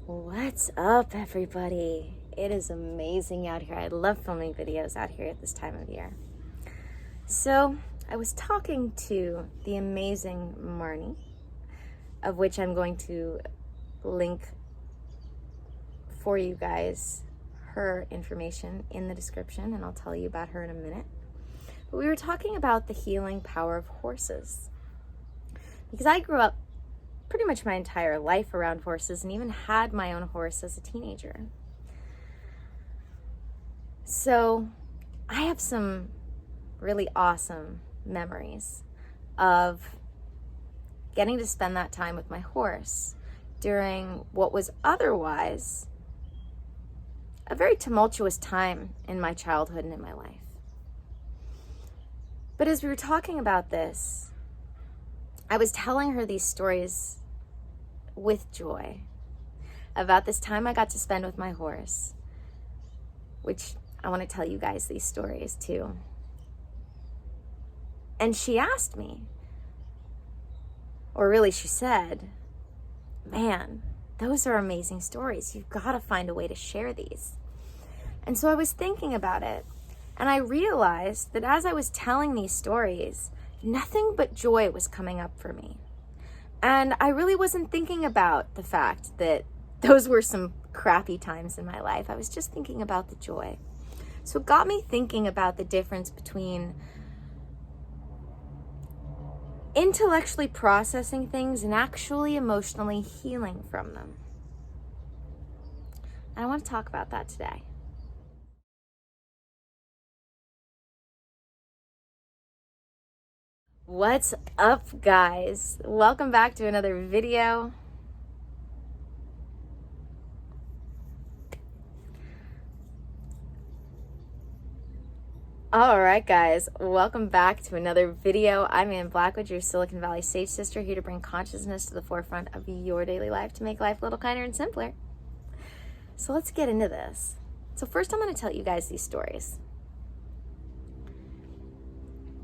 What's up, everybody? It is amazing out here. I love filming videos out here at this time of year. So I was talking to the amazing Marnie, of which I'm going to link for you guys her information in the description, and I'll tell you about her in a minute. But we were talking about the healing power of horses, because I grew up pretty much my entire life around horses and even had my own horse as a teenager. So I have some really awesome memories of getting to spend that time with my horse during what was otherwise a very tumultuous time in my childhood and in my life. But as we were talking about this, I was telling her these stories with joy about this time I got to spend with my horse, which I want to tell you guys these stories too. And she asked me, or really she said, man, those are amazing stories. You've got to find a way to share these. And so I was thinking about it, and I realized that as I was telling these stories, nothing but joy was coming up for me. And I really wasn't thinking about the fact that those were some crappy times in my life. I was just thinking about the joy. So it got me thinking about the difference between intellectually processing things and actually emotionally healing from them. And I want to talk about that today. What's up, guys? Welcome back to another video. All right, guys, welcome back to another video. I'm Ann Blackwood, your Silicon Valley Sage Sister, here to bring consciousness to the forefront of your daily life to make life a little kinder and simpler. So let's get into this. So first I'm going to tell you guys these stories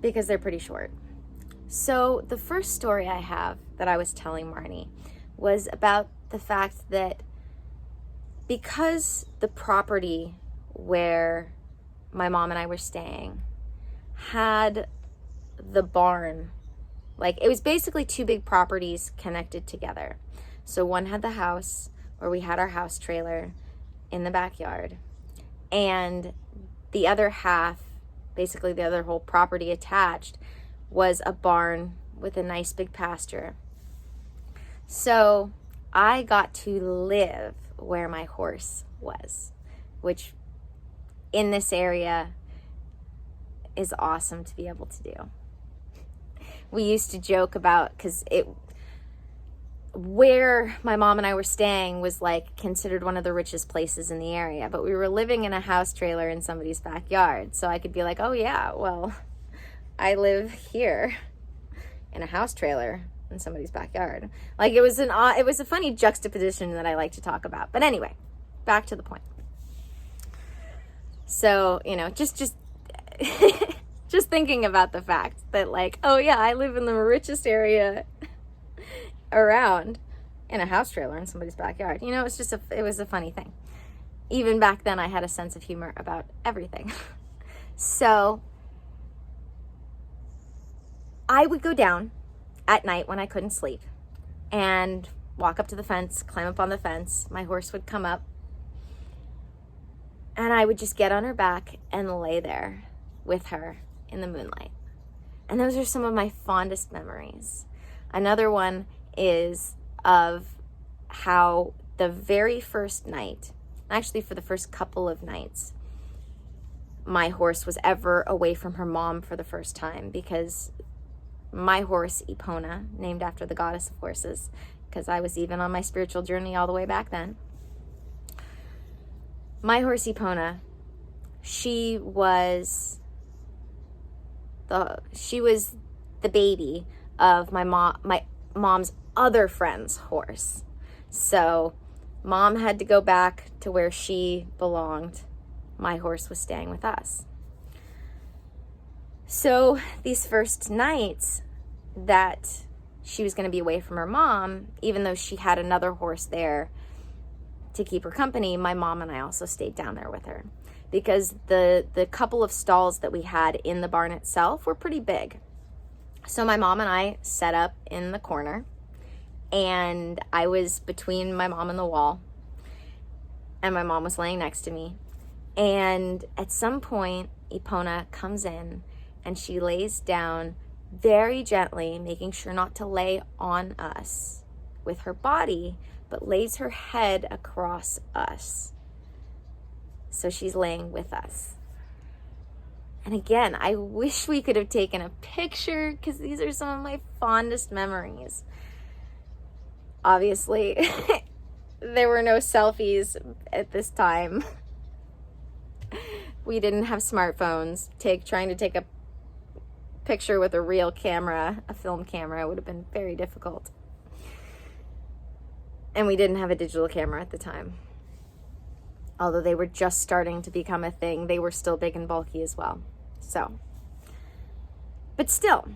because they're pretty short. So the first story I have that I was telling Marnie was about the fact that because the property where my mom and I were staying had the barn, like it was basically two big properties connected together. So one had the house where we had our house trailer in the backyard, and the other half, basically the other whole property attached, was a barn with a nice big pasture. So I got to live where my horse was, which in this area is awesome to be able to do. We used to joke about, because where my mom and I were staying was like considered one of the richest places in the area, but we were living in a house trailer in somebody's backyard. So I could be like, oh yeah, well, I live here in a house trailer in somebody's backyard. Like it was a funny juxtaposition that I like to talk about. But anyway, back to the point. So, just just thinking about the fact that, like, oh yeah, I live in the richest area around in a house trailer in somebody's backyard. It was a funny thing. Even back then I had a sense of humor about everything. So I would go down at night when I couldn't sleep and walk up to the fence, climb up on the fence. My horse would come up, and I would just get on her back and lay there with her in the moonlight. And those are some of my fondest memories. Another one is of how the very first night, actually for the first couple of nights, my horse was ever away from her mom for the first time, because my horse, Epona, named after the goddess of horses, because I was even on my spiritual journey all the way back then. My horse, Epona, she was the baby of my mom's other friend's horse. So mom had to go back to where she belonged. My horse was staying with us. So these first nights that she was going to be away from her mom, even though she had another horse there, to keep her company, my mom and I also stayed down there with her, because the couple of stalls that we had in the barn itself were pretty big. So my mom and I set up in the corner, and I was between my mom and the wall, and my mom was laying next to me. And at some point, Epona comes in and she lays down very gently, making sure not to lay on us with her body, but lays her head across us. So she's laying with us. And again, I wish we could have taken a picture, because these are some of my fondest memories. Obviously, there were no selfies at this time. We didn't have smartphones. Trying to take a picture with a real camera, a film camera, would have been very difficult. And we didn't have a digital camera at the time. Although they were just starting to become a thing, they were still big and bulky as well. So, but still,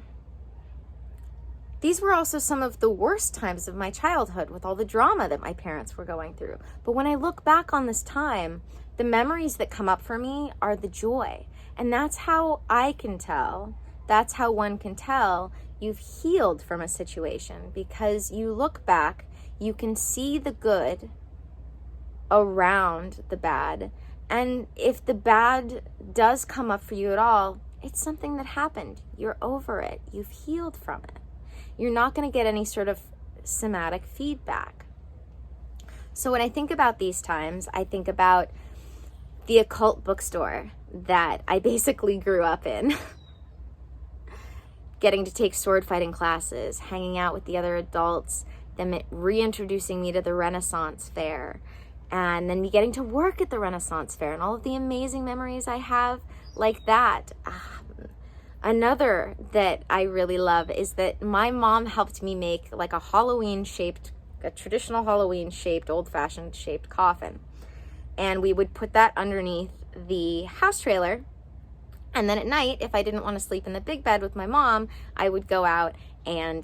these were also some of the worst times of my childhood, with all the drama that my parents were going through. But when I look back on this time, the memories that come up for me are the joy. And that's how I can tell, that's how one can tell you've healed from a situation, because you look back, you can see the good around the bad. And if the bad does come up for you at all, it's something that happened. You're over it. You've healed from it. You're not going to get any sort of somatic feedback. So when I think about these times, I think about the occult bookstore that I basically grew up in. Getting to take sword fighting classes, hanging out with the other adults, them reintroducing me to the Renaissance Fair, and then me getting to work at the Renaissance Fair, and all of the amazing memories I have like that. Another that I really love is that my mom helped me make like a traditional Halloween shaped, old-fashioned shaped coffin. And we would put that underneath the house trailer. And then at night, if I didn't want to sleep in the big bed with my mom, I would go out and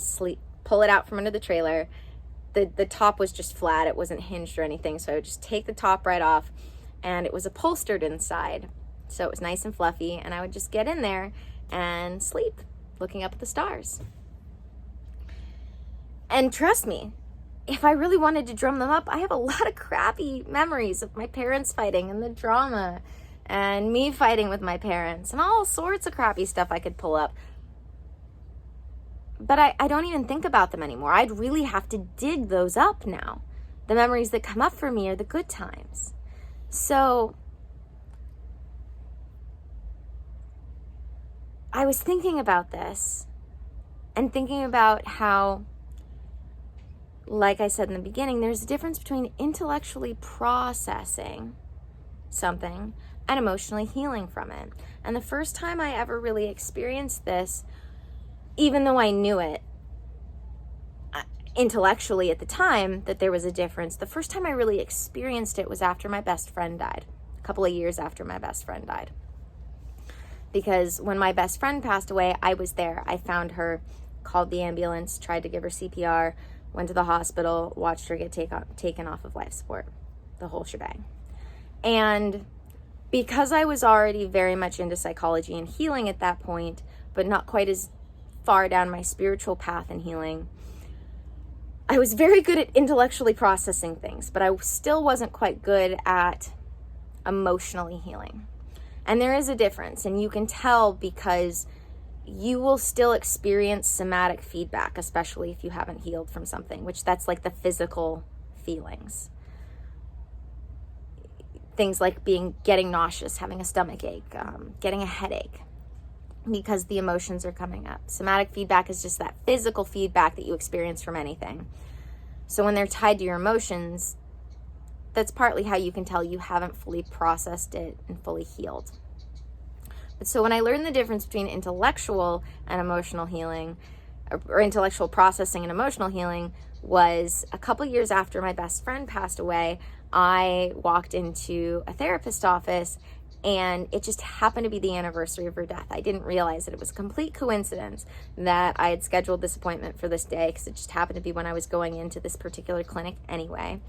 pull it out from under the trailer. The top was just flat. It wasn't hinged or anything. So I would just take the top right off, and it was upholstered inside. So it was nice and fluffy, and I would just get in there and sleep, looking up at the stars. And trust me, if I really wanted to drum them up, I have a lot of crappy memories of my parents fighting and the drama, and me fighting with my parents, and all sorts of crappy stuff I could pull up. But I don't even think about them anymore. I'd really have to dig those up now. The memories that come up for me are the good times. So I was thinking about this, and thinking about how, like I said in the beginning, there's a difference between intellectually processing something and emotionally healing from it. And the first time I ever really experienced this, even though I knew it intellectually at the time that there was a difference, the first time I really experienced it was after my best friend died, a couple of years after my best friend died. Because when my best friend passed away, I was there. I found her, called the ambulance, tried to give her CPR, went to the hospital, watched her get taken off of life support, the whole shebang. And because I was already very much into psychology and healing at that point, but not quite as far down my spiritual path in healing, I was very good at intellectually processing things, but I still wasn't quite good at emotionally healing. And there is a difference, and you can tell because you will still experience somatic feedback, especially if you haven't healed from something, which that's like the physical feelings. Things like getting nauseous, having a stomach ache, getting a headache, because the emotions are coming up. Somatic feedback is just that physical feedback that you experience from anything. So when they're tied to your emotions, that's partly how you can tell you haven't fully processed it and fully healed. But so when I learned the difference between intellectual and emotional healing, or intellectual processing and emotional healing, was a couple years after my best friend passed away. I walked into a therapist's office, and it just happened to be the anniversary of her death. I didn't realize that it was a complete coincidence that I had scheduled this appointment for this day, because it just happened to be when I was going into this particular clinic anyway.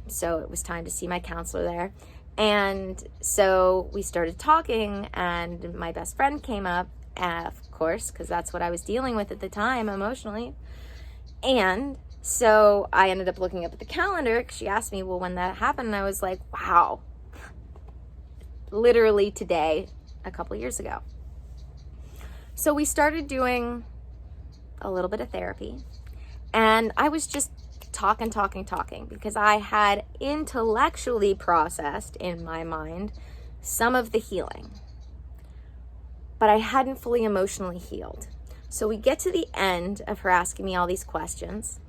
So it was time to see my counselor there. And so we started talking, and my best friend came up, of course, because that's what I was dealing with at the time emotionally. And so I ended up looking up at the calendar because she asked me, well, when that happened, and I was like, wow, literally today, a couple years ago. So we started doing a little bit of therapy, and I was just talking because I had intellectually processed in my mind some of the healing, but I hadn't fully emotionally healed. So we get to the end of her asking me all these questions,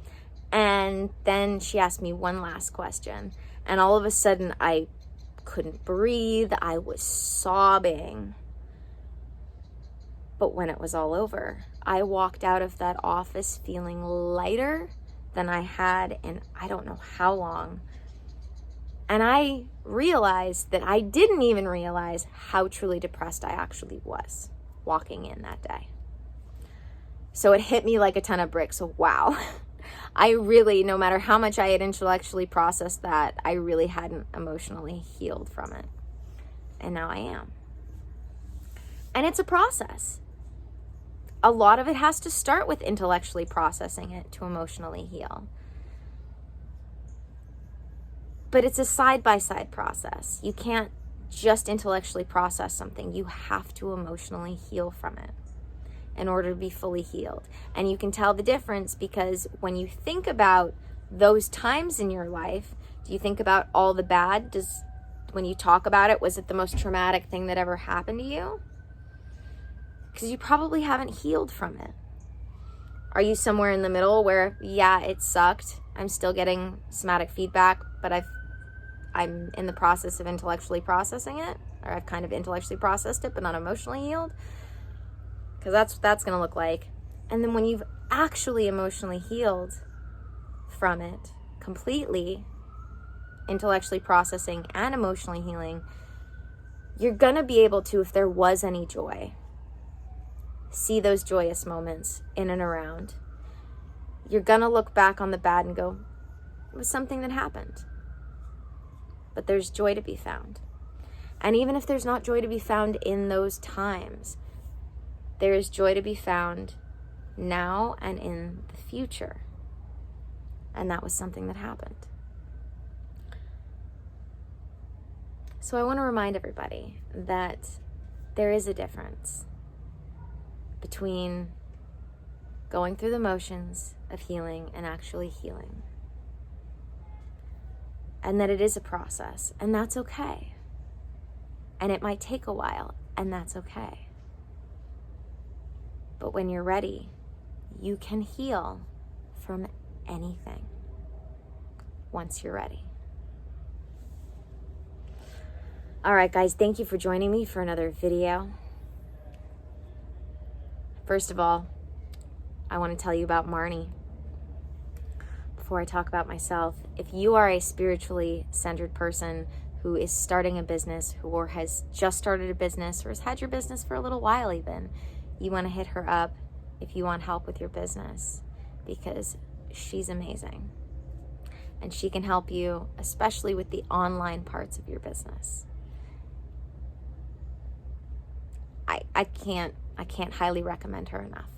and then she asked me one last question, and all of a sudden I couldn't breathe. I was sobbing. But when it was all over, I walked out of that office feeling lighter than I had in I don't know how long. And I realized that I didn't even realize how truly depressed I actually was walking in that day. So it hit me like a ton of bricks. Wow. I really, no matter how much I had intellectually processed that, I really hadn't emotionally healed from it. And now I am. And it's a process. A lot of it has to start with intellectually processing it to emotionally heal. But it's a side-by-side process. You can't just intellectually process something. You have to emotionally heal from it in order to be fully healed. And you can tell the difference because when you think about those times in your life, do you think about all the bad? When you talk about it, was it the most traumatic thing that ever happened to you? Because you probably haven't healed from it. Are you somewhere in the middle where, yeah, it sucked, I'm still getting somatic feedback, but I'm in the process of intellectually processing it, or I've kind of intellectually processed it, but not emotionally healed? Because that's what that's going to look like. And then when you've actually emotionally healed from it completely, intellectually processing and emotionally healing, you're going to be able to, if there was any joy, see those joyous moments in and around. You're going to look back on the bad and go, it was something that happened. But there's joy to be found. And even if there's not joy to be found in those times, there is joy to be found now and in the future. And that was something that happened. So I want to remind everybody that there is a difference between going through the motions of healing and actually healing. And that it is a process, and that's okay. And it might take a while, and that's okay. But when you're ready, you can heal from anything once you're ready. All right, guys, thank you for joining me for another video. First of all, I want to tell you about Marnie. Before I talk about myself, if you are a spiritually centered person who is starting a business, or has just started a business, or has had your business for a little while even, you want to hit her up if you want help with your business, because she's amazing. And she can help you, especially with the online parts of your business. I can't highly recommend her enough.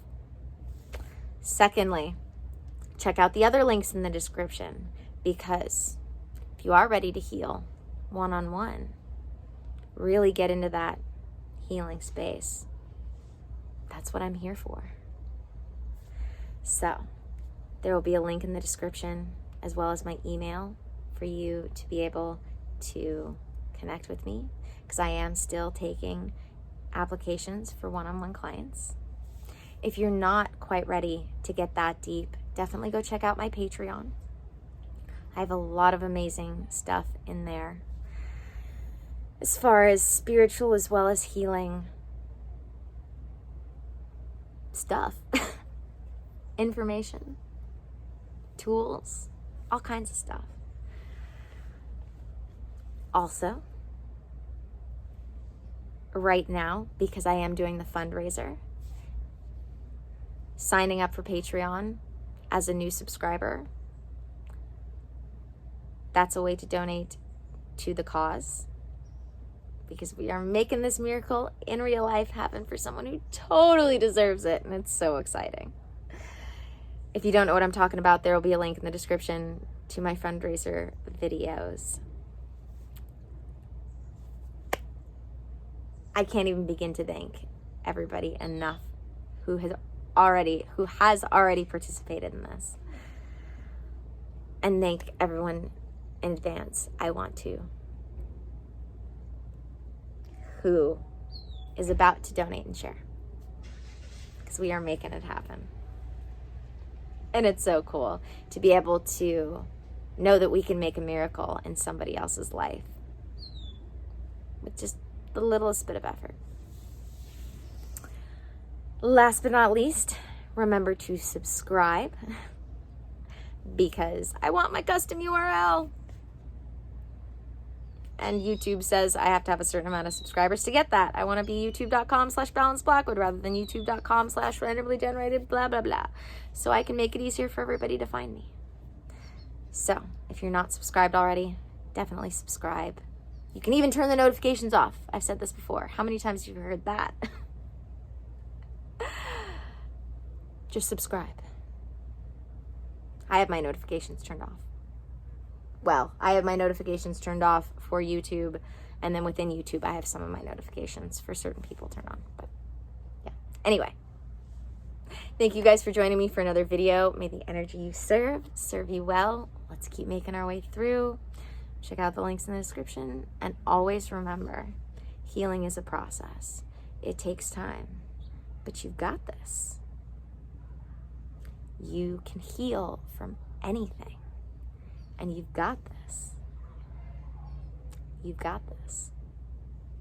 Secondly, check out the other links in the description, because if you are ready to heal one-on-one, really get into that healing space, that's what I'm here for. So there will be a link in the description, as well as my email, for you to be able to connect with me, because I am still taking applications for one-on-one clients. If you're not quite ready to get that deep, definitely go check out my Patreon. I have a lot of amazing stuff in there, as far as spiritual as well as healing stuff. Information, tools, all kinds of stuff. Also, right now, because I am doing the fundraiser, signing up for Patreon as a new subscriber that's a way to donate to the cause, because we are making this miracle in real life happen for someone who totally deserves it, and it's so exciting. If you don't know what I'm talking about, there will be a link in the description to my fundraiser videos. I can't even begin to thank everybody enough who has already participated in this. And thank everyone in advance. I want to. Who is about to donate and share. Because we are making it happen. And it's so cool to be able to know that we can make a miracle in somebody else's life with just the littlest bit of effort. Last but not least, remember to subscribe, because I want my custom URL. And YouTube says I have to have a certain amount of subscribers to get that. I want to be youtube.com/balancedblackwood rather than youtube.com/randomly generated blah, blah, blah. So I can make it easier for everybody to find me. So if you're not subscribed already, definitely subscribe. You can even turn the notifications off. I've said this before. How many times have you heard that? Just subscribe. I have my notifications turned off. Well, I have my notifications turned off for YouTube, and then within YouTube, I have some of my notifications for certain people turned on. But yeah. Anyway, thank you guys for joining me for another video. May the energy you serve you well. Let's keep making our way through. Check out the links in the description. And always remember, healing is a process. It takes time, but you've got this. You can heal from anything. And you've got this. You've got this.